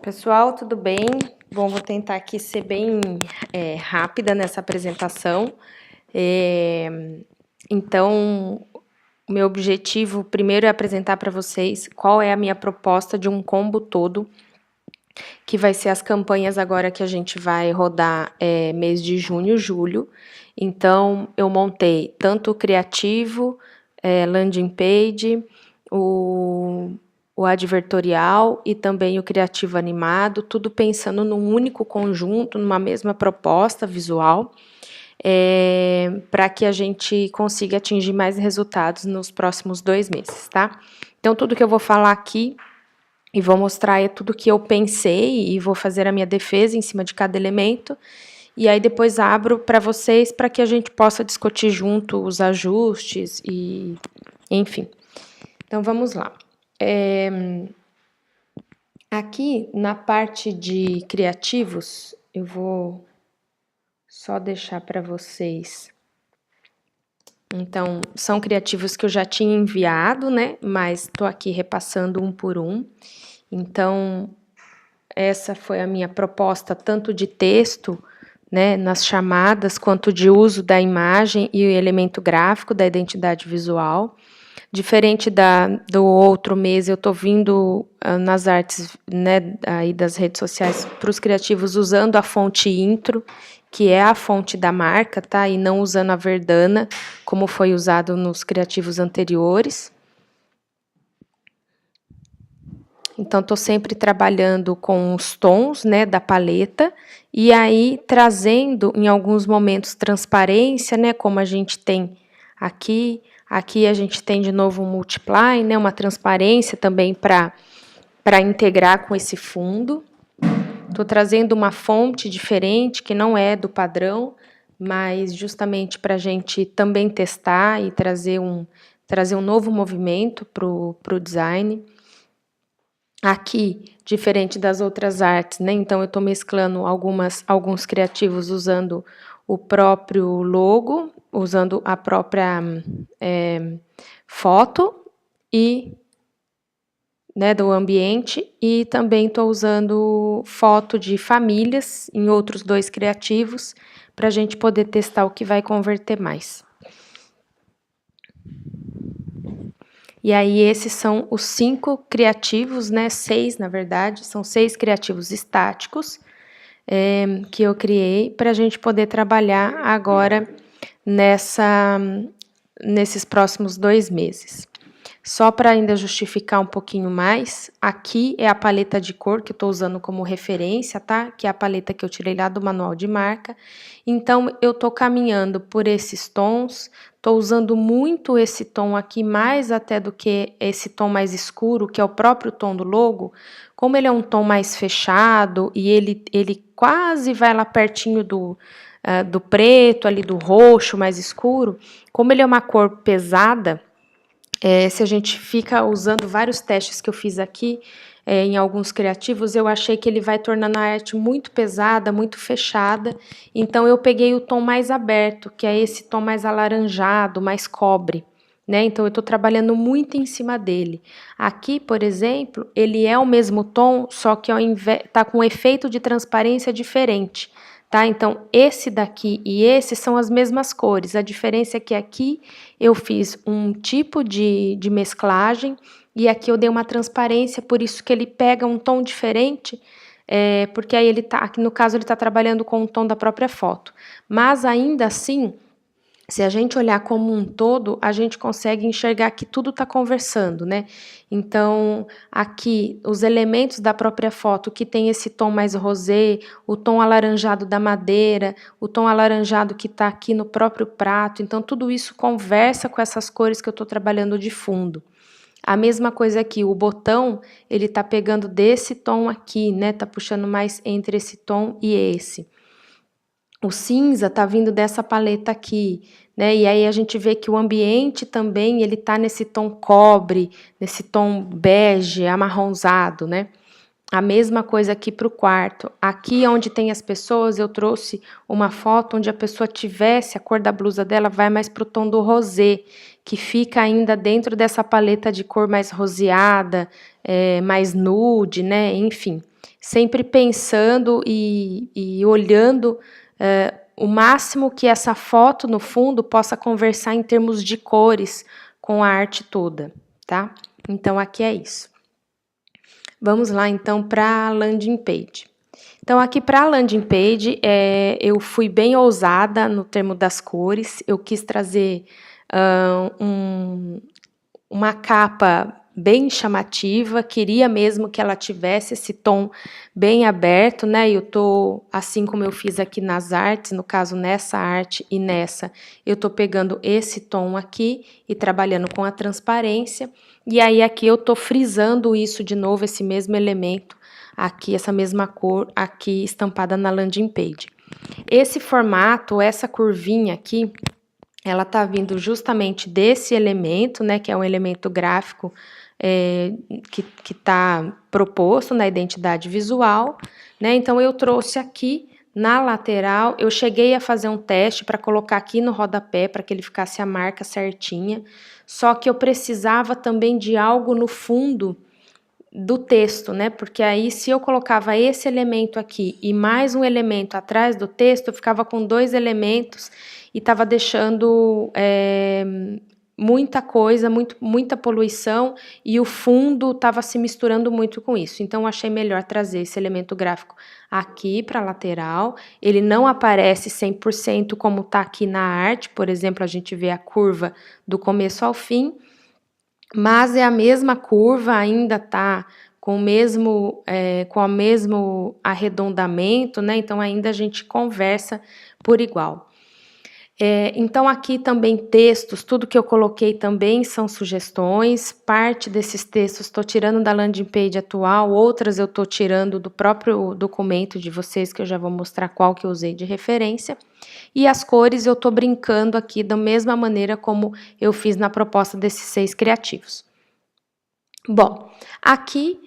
Pessoal, tudo bem? Bom, vou tentar aqui ser bem rápida nessa apresentação. Então, o meu objetivo primeiro é apresentar para vocês qual é a minha proposta de um combo todo, que vai ser as campanhas agora que a gente vai rodar mês de junho, julho. Então, eu montei tanto o criativo, landing page, o advertorial e também o criativo animado, tudo pensando num único conjunto, numa mesma proposta visual, para que a gente consiga atingir mais resultados nos próximos 2 meses, tá? Então, tudo que eu vou falar aqui e vou mostrar é tudo que eu pensei e vou fazer a minha defesa em cima de cada elemento, e aí depois abro para vocês para que a gente possa discutir junto os ajustes e, enfim. Então, vamos lá. Aqui na parte de criativos, eu vou só deixar para vocês. Então, são criativos que eu já tinha enviado, né? Mas estou aqui repassando um por um. Então, essa foi a minha proposta, tanto de texto, né, nas chamadas, quanto de uso da imagem e o elemento gráfico da identidade visual. Diferente do outro mês, eu estou vindo nas artes, né, aí das redes sociais para os criativos usando a fonte intro, que é a fonte da marca, tá? E não usando a Verdana, como foi usado nos criativos anteriores. Então, estou sempre trabalhando com os tons, né, da paleta, e aí trazendo, em alguns momentos, transparência, né, como a gente tem aqui. Aqui a gente tem, de novo, um multiply, né, uma transparência também para integrar com esse fundo. Estou trazendo uma fonte diferente, que não é do padrão, mas justamente para a gente também testar e trazer um novo movimento para o design. Aqui, diferente das outras artes, né? Então, eu estou mesclando alguns criativos usando o próprio logo, usando a própria foto e, né, do ambiente, e também estou usando foto de famílias em outros 2 criativos para a gente poder testar o que vai converter mais. E aí, esses são os 5 criativos, né? 6, na verdade, são 6 criativos estáticos que eu criei para a gente poder trabalhar agora nesses próximos 2 meses. Só para ainda justificar um pouquinho mais, aqui é a paleta de cor que eu estou usando como referência, tá? Que é a paleta que eu tirei lá do manual de marca. Então, eu estou caminhando por esses tons, estou usando muito esse tom aqui, mais até do que esse tom mais escuro, que é o próprio tom do logo. Como ele é um tom mais fechado e ele quase vai lá pertinho do preto, ali do roxo mais escuro, como ele é uma cor pesada, se a gente fica usando vários testes que eu fiz aqui, em alguns criativos, eu achei que ele vai tornando a arte muito pesada, muito fechada. Então, eu peguei o tom mais aberto, que é esse tom mais alaranjado, mais cobre, né? Então, eu estou trabalhando muito em cima dele. Aqui, por exemplo, ele é o mesmo tom, só que está com um efeito de transparência diferente. Tá? Então, esse daqui e esse são as mesmas cores. A diferença é que aqui eu fiz um tipo de mesclagem e aqui eu dei uma transparência, por isso que ele pega um tom diferente, porque aí aqui no caso ele está trabalhando com o tom da própria foto. Mas ainda assim, se a gente olhar como um todo, a gente consegue enxergar que tudo está conversando, né? Então, aqui, os elementos da própria foto, que tem esse tom mais rosé, o tom alaranjado da madeira, o tom alaranjado que está aqui no próprio prato, então tudo isso conversa com essas cores que eu estou trabalhando de fundo. A mesma coisa aqui, o botão, ele está pegando desse tom aqui, né? Tá puxando mais entre esse tom e esse. O cinza tá vindo dessa paleta aqui, né? E aí a gente vê que o ambiente também, ele tá nesse tom cobre, nesse tom bege, amarronzado, né? A mesma coisa aqui para o quarto. Aqui onde tem as pessoas, eu trouxe uma foto onde a pessoa tivesse, a cor da blusa dela vai mais para o tom do rosé, que fica ainda dentro dessa paleta de cor mais roseada, mais nude, né? Enfim. sempre pensando e olhando o máximo que essa foto no fundo possa conversar em termos de cores com a arte toda, tá? Então, aqui é isso. Vamos lá, então, para a landing page. Então, aqui para a landing page, eu fui bem ousada no termo das cores. Eu quis trazer uma capa bem chamativa, queria mesmo que ela tivesse esse tom bem aberto, né? Eu tô, assim como eu fiz aqui nas artes, no caso nessa arte e nessa, eu tô pegando esse tom aqui e trabalhando com a transparência, e aí aqui eu tô frisando isso de novo, esse mesmo elemento aqui, essa mesma cor aqui estampada na landing page. Esse formato, essa curvinha aqui, ela tá vindo justamente desse elemento, né, que é um elemento gráfico que está proposto na identidade visual, né? Então, eu trouxe aqui na lateral, eu cheguei a fazer um teste para colocar aqui no rodapé, para que ele ficasse a marca certinha, só que eu precisava também de algo no fundo do texto, né? Porque aí, se eu colocava esse elemento aqui e mais um elemento atrás do texto, eu ficava com 2 elementos e estava deixando muita coisa, muita poluição, e o fundo estava se misturando muito com isso. Então, eu achei melhor trazer esse elemento gráfico aqui para a lateral. Ele não aparece 100% como está aqui na arte, por exemplo, a gente vê a curva do começo ao fim, mas é a mesma curva, ainda está com o mesmo arredondamento, né? Então, ainda a gente conversa por igual. Então, aqui também textos, tudo que eu coloquei também são sugestões, parte desses textos estou tirando da landing page atual, outras eu estou tirando do próprio documento de vocês, que eu já vou mostrar qual que eu usei de referência, e as cores eu estou brincando aqui da mesma maneira como eu fiz na proposta desses 6 criativos. Bom, aqui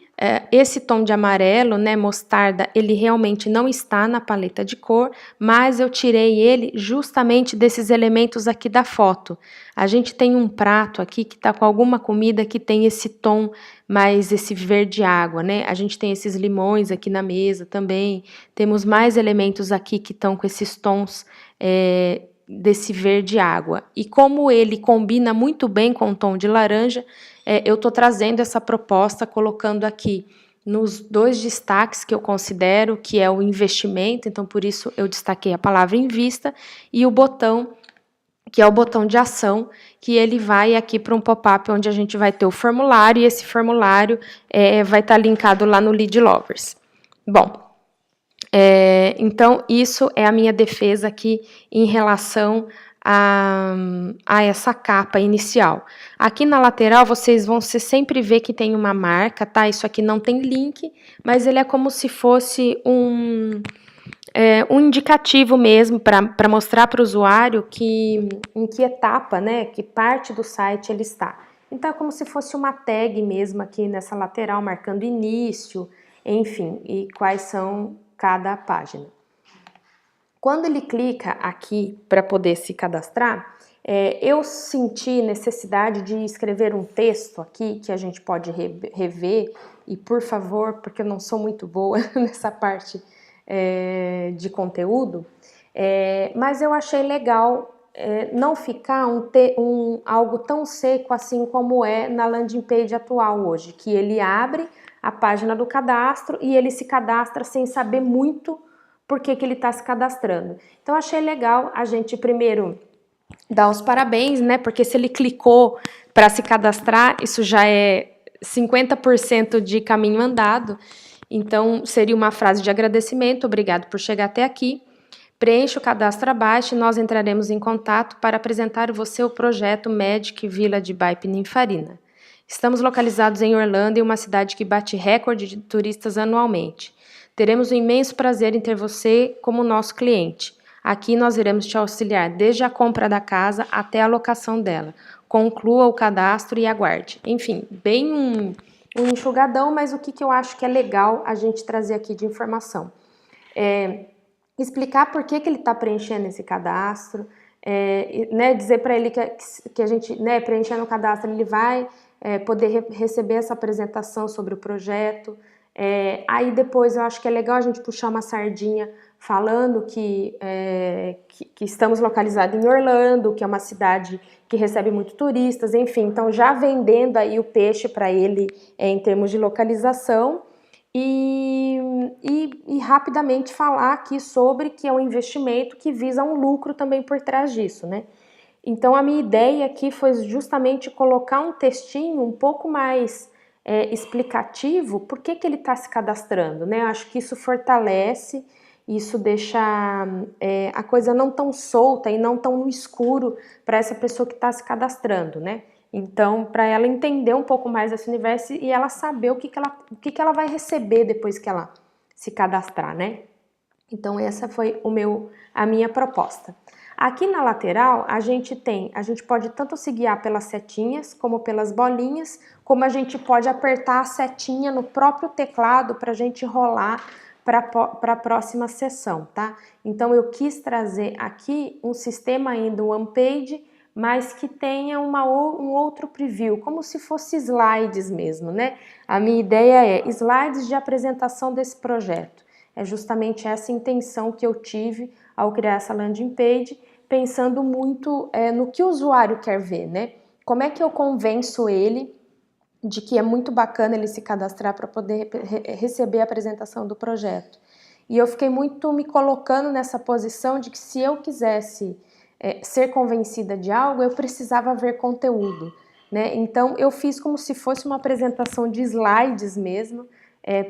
esse tom de amarelo, né, mostarda, ele realmente não está na paleta de cor, mas eu tirei ele justamente desses elementos aqui da foto. A gente tem um prato aqui que está com alguma comida que tem esse tom mais esse verde água, né? A gente tem esses limões aqui na mesa também, temos mais elementos aqui que estão com esses tons desse verde água. E como ele combina muito bem com o tom de laranja, eu estou trazendo essa proposta, colocando aqui nos 2 destaques que eu considero que é o investimento, então por isso eu destaquei a palavra invista, e o botão, que é o botão de ação, que ele vai aqui para um pop-up onde a gente vai ter o formulário, e esse formulário vai estar linkado lá no Lead Lovers. Bom, então isso é a minha defesa aqui em relação a essa capa inicial. Aqui na lateral, vocês vão sempre ver que tem uma marca, tá? Isso aqui não tem link, mas ele é como se fosse um indicativo mesmo para mostrar para o usuário em que etapa, né, que parte do site ele está. Então, é como se fosse uma tag mesmo aqui nessa lateral, marcando início, enfim, e quais são cada página. Quando ele clica aqui para poder se cadastrar, eu senti necessidade de escrever um texto aqui que a gente pode rever, e por favor, porque eu não sou muito boa nessa parte de conteúdo, mas eu achei legal não ficar algo tão seco assim como é na landing page atual hoje, que ele abre a página do cadastro e ele se cadastra sem saber muito por que ele está se cadastrando. Então, achei legal a gente primeiro dar os parabéns, né? Porque se ele clicou para se cadastrar, isso já é 50% de caminho andado. Então, seria uma frase de agradecimento, obrigado por chegar até aqui. Preencha o cadastro abaixo e nós entraremos em contato para apresentar você o projeto Magic Village by Pininfarina. Estamos localizados em Orlando, em uma cidade que bate recorde de turistas anualmente. Teremos um imenso prazer em ter você como nosso cliente. Aqui nós iremos te auxiliar desde a compra da casa até a locação dela. Conclua o cadastro e aguarde. Enfim, bem um enxugadão, mas o que eu acho que é legal a gente trazer aqui de informação? Explicar por que ele está preenchendo esse cadastro, né, dizer para ele que a gente, né, preenchendo o cadastro, ele vai poder receber essa apresentação sobre o projeto, Aí depois eu acho que é legal a gente puxar uma sardinha falando que estamos localizados em Orlando, que é uma cidade que recebe muito turistas, enfim, então já vendendo aí o peixe para ele em termos de localização e rapidamente falar aqui sobre que é um investimento que visa um lucro também por trás disso, né? Então a minha ideia aqui foi justamente colocar um textinho um pouco mais explicativo por que ele está se cadastrando, né? Eu acho que isso fortalece, isso deixa a coisa não tão solta e não tão no escuro para essa pessoa que está se cadastrando, né? Então, para ela entender um pouco mais desse universo e ela saber o que ela vai receber depois que ela se cadastrar, né? Então, essa foi a minha proposta. Aqui na lateral, a gente pode tanto se guiar pelas setinhas, como pelas bolinhas, como a gente pode apertar a setinha no próprio teclado para a gente rolar para a próxima sessão, tá? Então, eu quis trazer aqui um sistema ainda, um one-page, mas que tenha um outro preview, como se fosse slides mesmo, né? A minha ideia é slides de apresentação desse projeto. É justamente essa intenção que eu tive ao criar essa landing page, pensando muito no que o usuário quer ver, né? Como é que eu convenço ele de que é muito bacana ele se cadastrar para poder receber a apresentação do projeto. E eu fiquei muito me colocando nessa posição de que se eu quisesse ser convencida de algo, eu precisava ver conteúdo, né? Então eu fiz como se fosse uma apresentação de slides mesmo,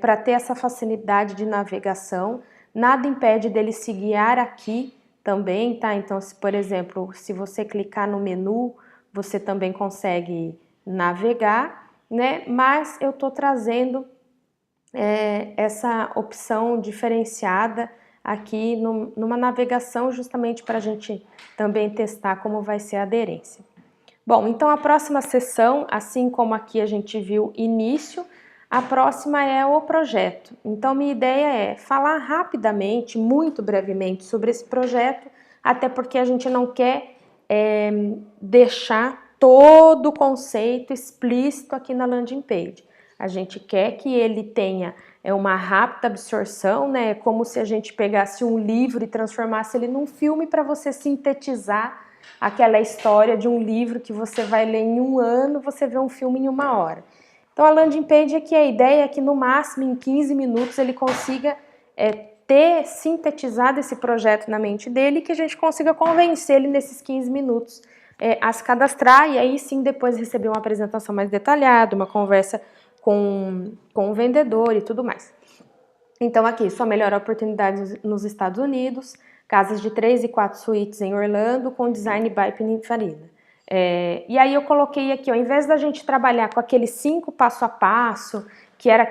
para ter essa facilidade de navegação. Nada impede dele se guiar aqui também, tá? Então, por exemplo, se você clicar no menu, você também consegue navegar, né? Mas eu tô trazendo essa opção diferenciada aqui numa navegação justamente para a gente também testar como vai ser a aderência. Bom, então a próxima sessão, assim como aqui a gente viu início, a próxima é o projeto. Então minha ideia é falar rapidamente, muito brevemente sobre esse projeto, até porque a gente não quer deixar todo o conceito explícito aqui na landing page. A gente quer que ele tenha uma rápida absorção, né? Como se a gente pegasse um livro e transformasse ele num filme para você sintetizar aquela história de um livro que você vai ler em um ano, você vê um filme em 1 hora. Então a landing page aqui, a ideia é que no máximo em 15 minutos ele consiga ter sintetizado esse projeto na mente dele e que a gente consiga convencer ele nesses 15 minutos a se cadastrar e aí sim depois receber uma apresentação mais detalhada, uma conversa com o vendedor e tudo mais. Então aqui, sua melhor oportunidade nos Estados Unidos, casas de 3 e 4 suítes em Orlando com design by Pininfarina. E aí eu coloquei aqui, ao invés da gente trabalhar com aquele 5 passo a passo, que era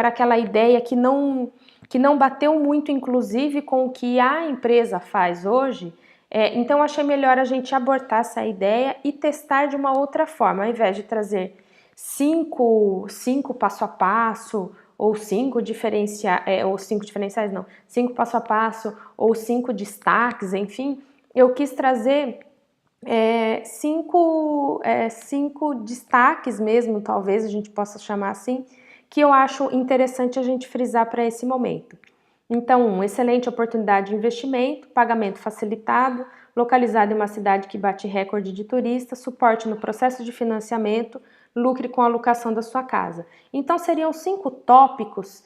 aquela ideia que não bateu muito, inclusive, com o que a empresa faz hoje, então achei melhor a gente abortar essa ideia e testar de uma outra forma, ao invés de trazer 5 passo a passo, ou 5 diferenciais, não, 5 passo a passo, ou 5 destaques, enfim, eu quis trazer 5 destaques mesmo, talvez a gente possa chamar assim, que eu acho interessante a gente frisar para esse momento. Então, excelente oportunidade de investimento, pagamento facilitado, localizado em uma cidade que bate recorde de turistas, suporte no processo de financiamento, lucre com a alocação da sua casa. Então, seriam 5 tópicos,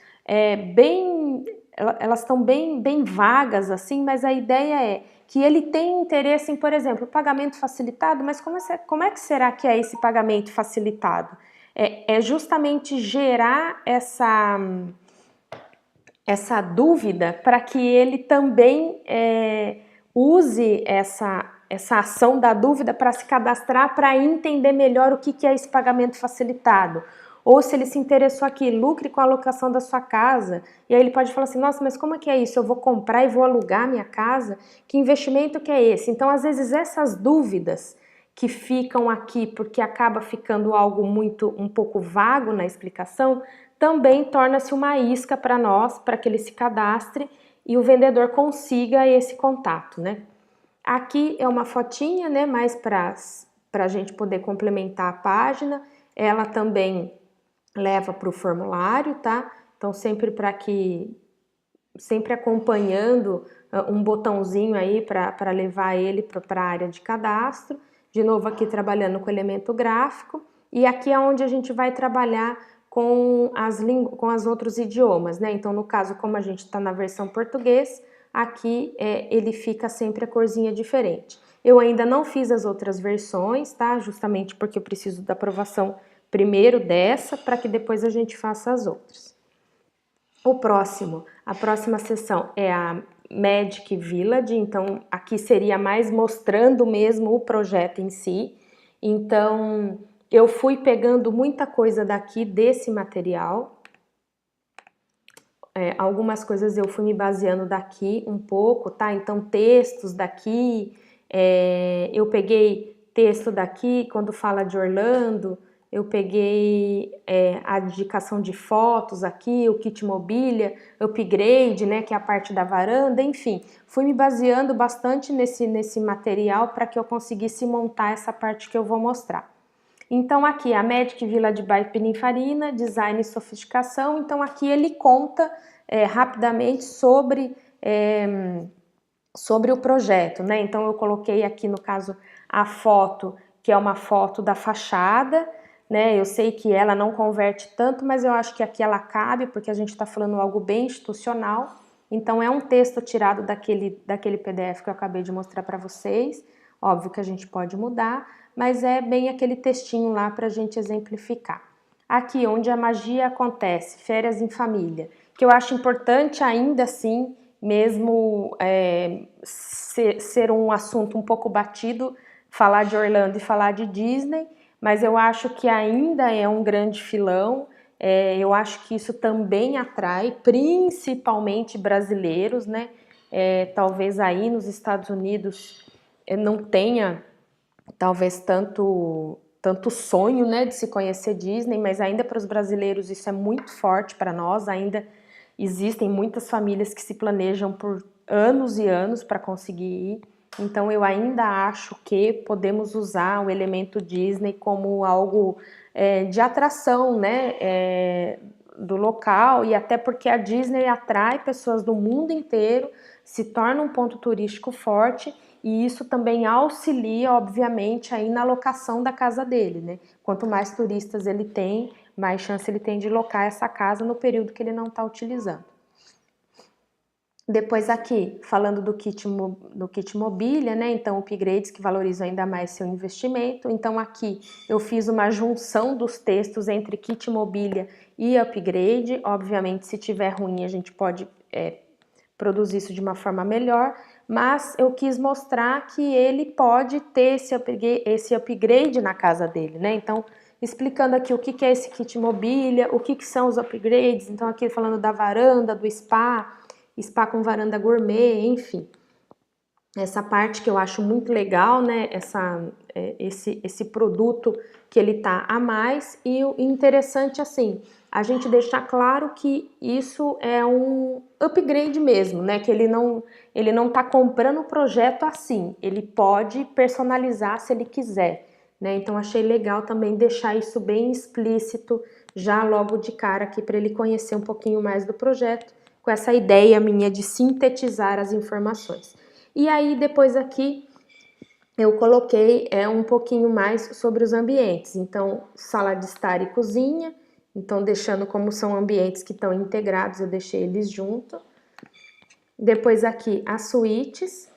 elas estão bem vagas assim, mas a ideia é que ele tem interesse em, por exemplo, pagamento facilitado, mas como é que será que é esse pagamento facilitado? É justamente gerar essa dúvida para que ele também use essa ação da dúvida para se cadastrar, para entender melhor o que é esse pagamento facilitado. Ou se ele se interessou aqui, lucre com a alocação da sua casa, e aí ele pode falar assim, nossa, mas como é que é isso? Eu vou comprar e vou alugar minha casa? Que investimento que é esse? Então, às vezes, essas dúvidas que ficam aqui, porque acaba ficando algo um pouco vago na explicação, também torna-se uma isca para nós, para que ele se cadastre e o vendedor consiga esse contato, né? Aqui é uma fotinha, né, mais para a gente poder complementar a página. Ela também leva para o formulário, tá? Então sempre acompanhando um botãozinho aí para levar ele para a área de cadastro. De novo aqui trabalhando com elemento gráfico, e aqui é onde a gente vai trabalhar com os outros idiomas, né? Então, no caso, como a gente está na versão português, aqui ele fica sempre a corzinha diferente. Eu ainda não fiz as outras versões, tá? Justamente porque eu preciso da aprovação primeiro dessa, para que depois a gente faça as outras. A próxima sessão é a Magic Village, então aqui seria mais mostrando mesmo o projeto em si. Então eu fui pegando muita coisa daqui desse material, algumas coisas eu fui me baseando daqui um pouco, tá? Então textos daqui, eu peguei texto daqui quando fala de Orlando, eu peguei a indicação de fotos aqui, o kit mobília, upgrade, né, que é a parte da varanda, enfim. Fui me baseando bastante nesse material para que eu conseguisse montar essa parte que eu vou mostrar. Então aqui a Magic Village by Pininfarina, design e sofisticação. Então aqui ele conta rapidamente sobre o projeto, né? Então eu coloquei aqui no caso a foto, que é uma foto da fachada, né? Eu sei que ela não converte tanto, mas eu acho que aqui ela cabe, porque a gente está falando algo bem institucional. Então é um texto tirado daquele PDF que eu acabei de mostrar para vocês. Óbvio que a gente pode mudar, mas é bem aquele textinho lá para a gente exemplificar. Aqui, onde a magia acontece, férias em família, que eu acho importante ainda assim, mesmo ser um assunto um pouco batido, falar de Orlando e falar de Disney, mas eu acho que ainda é um grande filão. Eu acho que isso também atrai, principalmente brasileiros, né? Talvez aí nos Estados Unidos não tenha, talvez, tanto sonho, né, de se conhecer Disney, mas ainda para os brasileiros isso é muito forte para nós. Ainda existem muitas famílias que se planejam por anos e anos para conseguir ir. Então eu ainda acho que podemos usar o elemento Disney como algo de atração, né, do local, e até porque a Disney atrai pessoas do mundo inteiro, se torna um ponto turístico forte, e isso também auxilia, obviamente, aí na locação da casa dele, né? Quanto mais turistas ele tem, mais chance ele tem de locar essa casa no período que ele não está utilizando. Depois aqui, falando do kit mobília, né? Então, upgrades que valorizam ainda mais seu investimento. Então, aqui eu fiz uma junção dos textos entre kit mobília e upgrade. Obviamente, se tiver ruim, a gente pode produzir isso de uma forma melhor, mas eu quis mostrar que ele pode ter esse upgrade na casa dele, né? Então, explicando aqui o que é esse kit mobília, o que são os upgrades. Então, aqui falando da varanda, do spa com varanda gourmet, enfim. Essa parte que eu acho muito legal, né? Esse produto que ele tá a mais, e o interessante, assim, a gente deixar claro que isso é um upgrade mesmo, né? Que ele não tá comprando o projeto assim, ele pode personalizar se ele quiser, né? Então achei legal também deixar isso bem explícito já logo de cara aqui para ele conhecer um pouquinho mais do projeto, com essa ideia minha de sintetizar as informações. E aí depois aqui eu coloquei um pouquinho mais sobre os ambientes. Então, sala de estar e cozinha. Então, deixando como são ambientes que estão integrados, eu deixei eles junto. Depois aqui as suítes.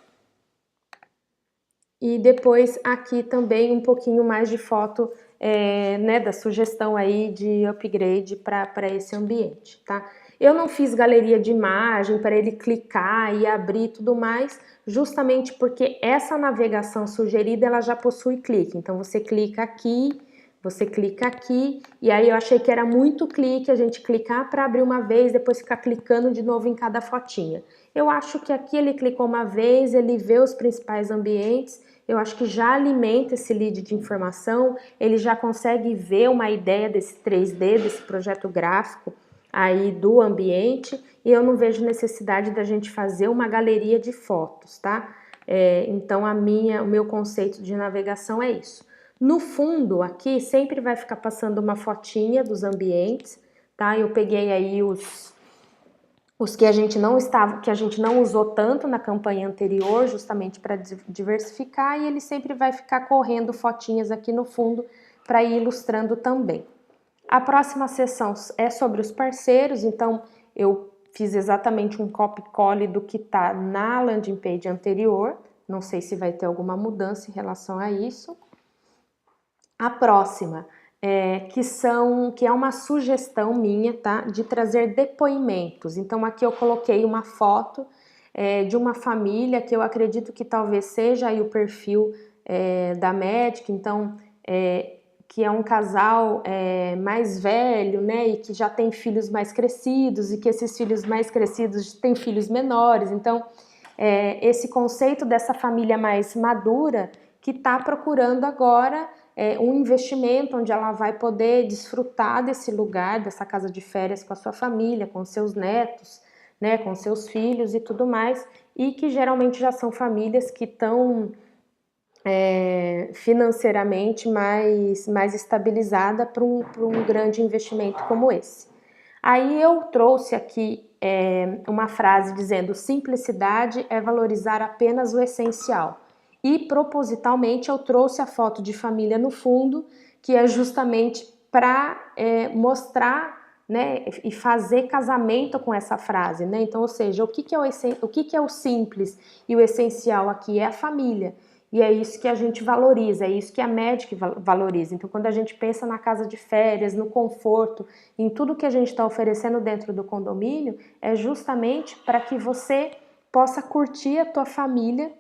E depois aqui também um pouquinho mais de foto, né, da sugestão aí de upgrade para esse ambiente, tá? Eu não fiz galeria de imagem para ele clicar e abrir e tudo mais, justamente porque essa navegação sugerida ela já possui clique. Então você clica aqui, e aí eu achei que era muito clique a gente clicar para abrir uma vez, depois ficar clicando de novo em cada fotinha. Eu acho que aqui ele clicou uma vez, ele vê os principais ambientes, eu acho que já alimenta esse lead de informação, ele já consegue ver uma ideia desse 3D, desse projeto gráfico aí do ambiente, e eu não vejo necessidade da gente fazer uma galeria de fotos, tá? Então o meu conceito de navegação é isso. No fundo aqui sempre vai ficar passando uma fotinha dos ambientes, tá? Eu peguei aí os que a gente não usou tanto na campanha anterior, justamente para diversificar, e ele sempre vai ficar correndo fotinhas aqui no fundo para ir ilustrando também. A próxima sessão é sobre os parceiros, então eu fiz exatamente um copy-colle do que está na landing page anterior, não sei se vai ter alguma mudança em relação a isso. A próxima, que é uma sugestão minha, tá? De trazer depoimentos. Então aqui eu coloquei uma foto de uma família que eu acredito que talvez seja aí o perfil da médica, então que é um casal mais velho, né? E que já tem filhos mais crescidos e que esses filhos mais crescidos têm filhos menores. Então esse conceito dessa família mais madura que está procurando agora um investimento onde ela vai poder desfrutar desse lugar, dessa casa de férias com a sua família, com seus netos, né, com seus filhos e tudo mais, e que geralmente já são famílias que estão financeiramente mais estabilizada para um grande investimento como esse. Aí eu trouxe aqui uma frase dizendo: simplicidade é valorizar apenas o essencial. E propositalmente eu trouxe a foto de família no fundo, que é justamente para mostrar, né, e fazer casamento com essa frase, né? Então, ou seja, o que é o simples e o essencial aqui é a família. E é isso que a gente valoriza, é isso que a Magic valoriza. Então, quando a gente pensa na casa de férias, no conforto, em tudo que a gente está oferecendo dentro do condomínio, é justamente para que você possa curtir a tua família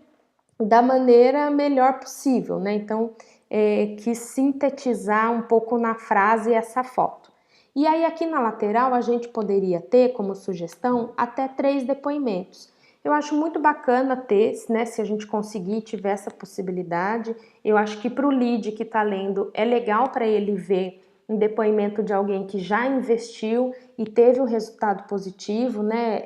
da maneira melhor possível, né? Então, quis sintetizar um pouco na frase essa foto. E aí aqui na lateral a gente poderia ter como sugestão até 3 depoimentos. Eu acho muito bacana ter, né, se a gente conseguir, tiver essa possibilidade. Eu acho que para o lead que está lendo é legal para ele ver um depoimento de alguém que já investiu e teve um resultado positivo, né?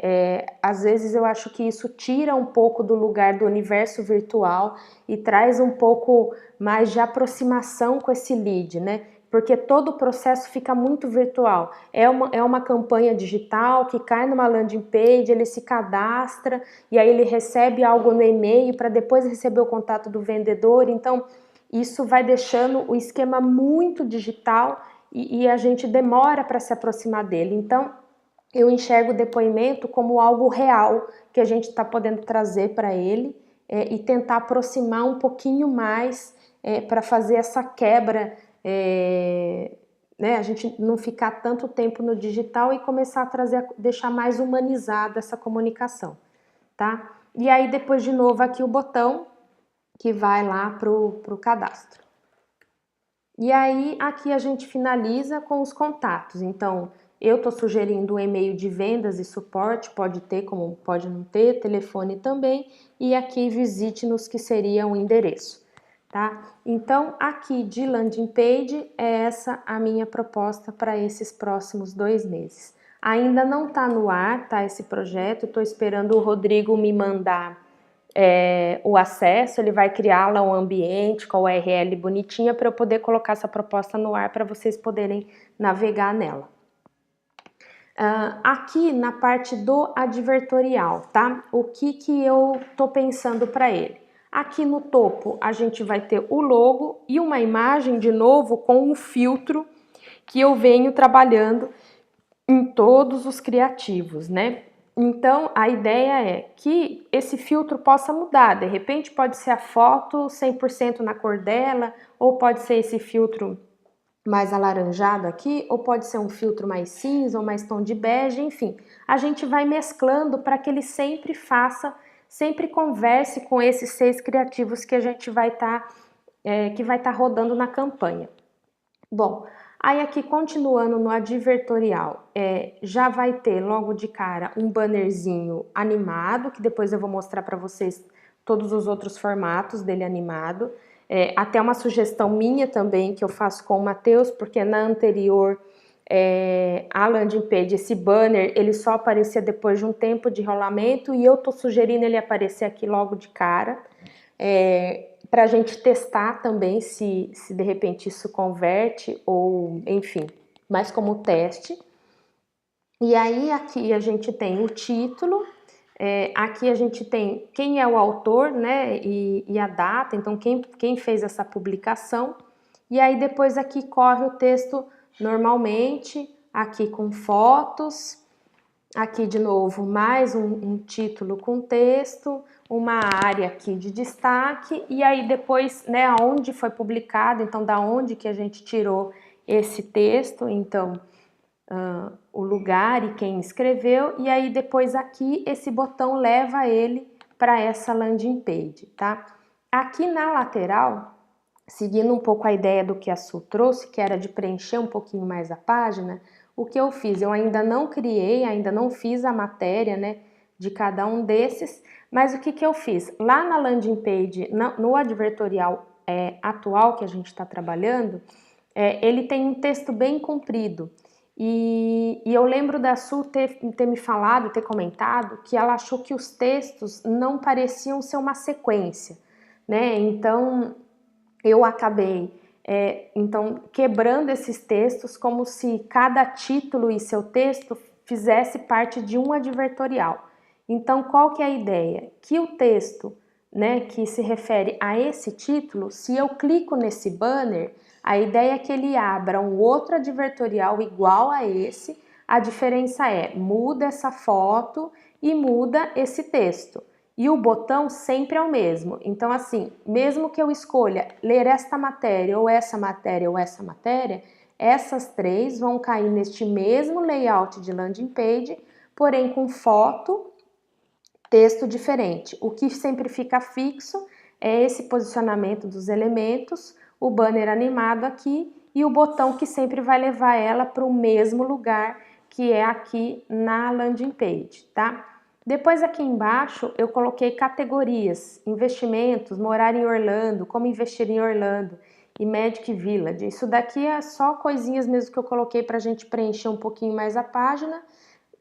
Às vezes eu acho que isso tira um pouco do lugar do universo virtual e traz um pouco mais de aproximação com esse lead, né? Porque todo o processo fica muito virtual. É uma campanha digital que cai numa landing page, ele se cadastra e aí ele recebe algo no e-mail para depois receber o contato do vendedor. Então, isso vai deixando o esquema muito digital e a gente demora para se aproximar dele. Então, eu enxergo o depoimento como algo real que a gente está podendo trazer para ele e tentar aproximar um pouquinho mais para fazer essa quebra, né, a gente não ficar tanto tempo no digital e começar a trazer, deixar mais humanizada essa comunicação, tá? E aí depois de novo aqui o botão que vai lá pro cadastro. E aí aqui a gente finaliza com os contatos. Então, eu estou sugerindo um e-mail de vendas e suporte, pode ter como pode não ter, telefone também, e aqui visite-nos, que seria o endereço, tá? Então, aqui de landing page é essa a minha proposta para esses próximos 2 meses. Ainda não está no ar, tá, esse projeto, estou esperando o Rodrigo me mandar o acesso, ele vai criar lá um ambiente com a URL bonitinha para eu poder colocar essa proposta no ar para vocês poderem navegar nela. Aqui na parte do advertorial, tá? O que eu tô pensando para ele? Aqui no topo a gente vai ter o logo e uma imagem de novo com um filtro que eu venho trabalhando em todos os criativos, né? Então, a ideia é que esse filtro possa mudar. De repente, pode ser a foto 100% na cor dela, ou pode ser esse filtro mais alaranjado aqui, ou pode ser um filtro mais cinza ou mais tom de bege, enfim. A gente vai mesclando para que ele sempre converse com esses 6 criativos que a gente vai estar rodando na campanha. Bom, aí aqui continuando no advertorial, já vai ter logo de cara um bannerzinho animado, que depois eu vou mostrar para vocês todos os outros formatos dele animado. Até uma sugestão minha também, que eu faço com o Matheus, porque na anterior, a landing page, esse banner, ele só aparecia depois de um tempo de rolamento, e eu tô sugerindo ele aparecer aqui logo de cara, para a gente testar também se de repente isso converte ou, enfim, mas como teste. E aí aqui a gente tem o título, aqui a gente tem quem é o autor, né, e a data, então quem fez essa publicação. E aí depois aqui corre o texto normalmente, aqui com fotos, aqui de novo mais um título com texto, uma área aqui de destaque, e aí depois, né, aonde foi publicado, então da onde que a gente tirou esse texto, então o lugar e quem escreveu, e aí depois aqui esse botão leva ele para essa landing page, tá? Aqui na lateral, seguindo um pouco a ideia do que a Su trouxe, que era de preencher um pouquinho mais a página, o que eu fiz? Eu ainda não criei, ainda não fiz a matéria, né, de cada um desses, mas o que eu fiz? Lá na landing page, no advertorial atual que a gente está trabalhando, ele tem um texto bem comprido. E eu lembro da Su ter me falado, ter comentado, que ela achou que os textos não pareciam ser uma sequência, né? Então, eu acabei então quebrando esses textos como se cada título e seu texto fizesse parte de um advertorial. Então, qual que é a ideia? Que o texto, né, que se refere a esse título, se eu clico nesse banner, a ideia é que ele abra um outro advertorial igual a esse. A diferença é, muda essa foto e muda esse texto. E o botão sempre é o mesmo. Então, assim, mesmo que eu escolha ler esta matéria, ou essa matéria, ou essa matéria, essas três vão cair neste mesmo layout de landing page, porém com foto, texto diferente. O que sempre fica fixo é esse posicionamento dos elementos, o banner animado aqui e o botão que sempre vai levar ela para o mesmo lugar, que é aqui na landing page, tá? Depois aqui embaixo eu coloquei categorias, investimentos, morar em Orlando, como investir em Orlando e Magic Village. Isso daqui é só coisinhas mesmo que eu coloquei para a gente preencher um pouquinho mais a página,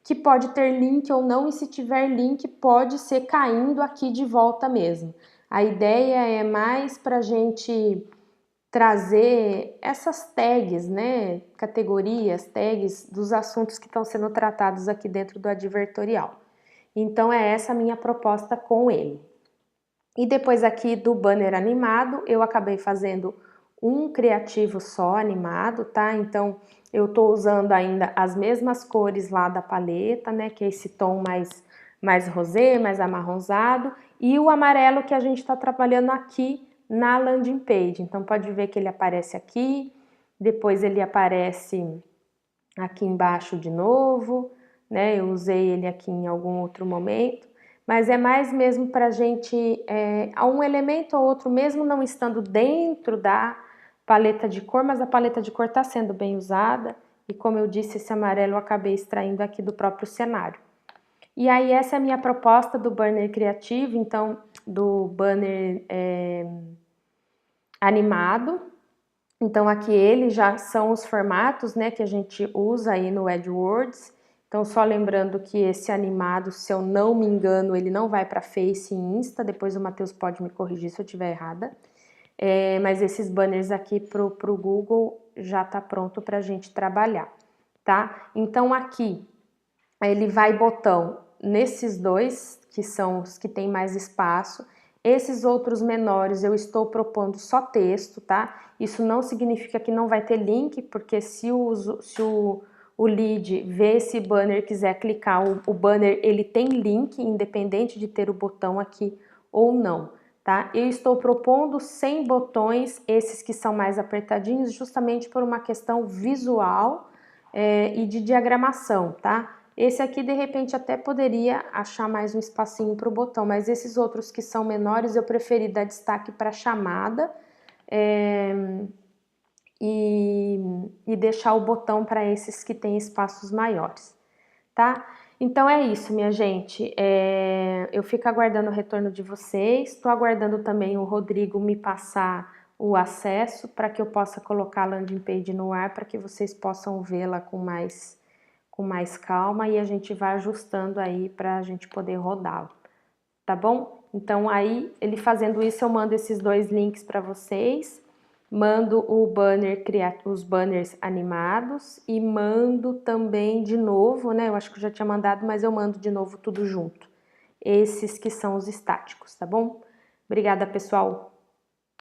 que pode ter link ou não, e se tiver link pode ser caindo aqui de volta mesmo. A ideia é mais para a gente trazer essas tags, né, categorias, tags dos assuntos que estão sendo tratados aqui dentro do advertorial. Então é essa a minha proposta com ele. E depois aqui do banner animado, eu acabei fazendo um criativo só animado, tá? Então eu tô usando ainda as mesmas cores lá da paleta, né? Que é esse tom mais rosé, mais amarronzado, e o amarelo que a gente tá trabalhando aqui na landing page. Então pode ver que ele aparece aqui, depois ele aparece aqui embaixo de novo, né? Eu usei ele aqui em algum outro momento, mas é mais mesmo para a gente, um elemento ou outro, mesmo não estando dentro da paleta de cor, mas a paleta de cor está sendo bem usada, e como eu disse, esse amarelo eu acabei extraindo aqui do próprio cenário. E aí essa é a minha proposta do banner criativo, então, do banner animado. Então aqui eles já são os formatos, né, que a gente usa aí no AdWords. Então só lembrando que esse animado, se eu não me engano, ele não vai para Face e Insta, depois o Matheus pode me corrigir se eu estiver errada. Mas esses banners aqui pro Google já tá pronto para a gente trabalhar, tá? Então aqui ele vai botão nesses dois, que são os que tem mais espaço. Esses outros menores eu estou propondo só texto, tá? Isso não significa que não vai ter link, porque se o lead ver esse banner e quiser clicar, o banner ele tem link, independente de ter o botão aqui ou não, tá? Eu estou propondo 100 botões, esses que são mais apertadinhos, justamente por uma questão visual e de diagramação, tá? Esse aqui, de repente, até poderia achar mais um espacinho para o botão, mas esses outros que são menores, eu preferi dar destaque para a chamada e deixar o botão para esses que têm espaços maiores, tá? Então é isso, minha gente. Eu fico aguardando o retorno de vocês. Estou aguardando também o Rodrigo me passar o acesso para que eu possa colocar a landing page no ar, para que vocês possam vê-la com mais calma, e a gente vai ajustando aí para a gente poder rodá-lo, tá bom? Então aí, ele fazendo isso, eu mando esses dois links para vocês, Mando os banners animados e mando também de novo, né? Eu acho que eu já tinha mandado, mas eu mando de novo tudo junto. Esses que são os estáticos, tá bom? Obrigada, pessoal!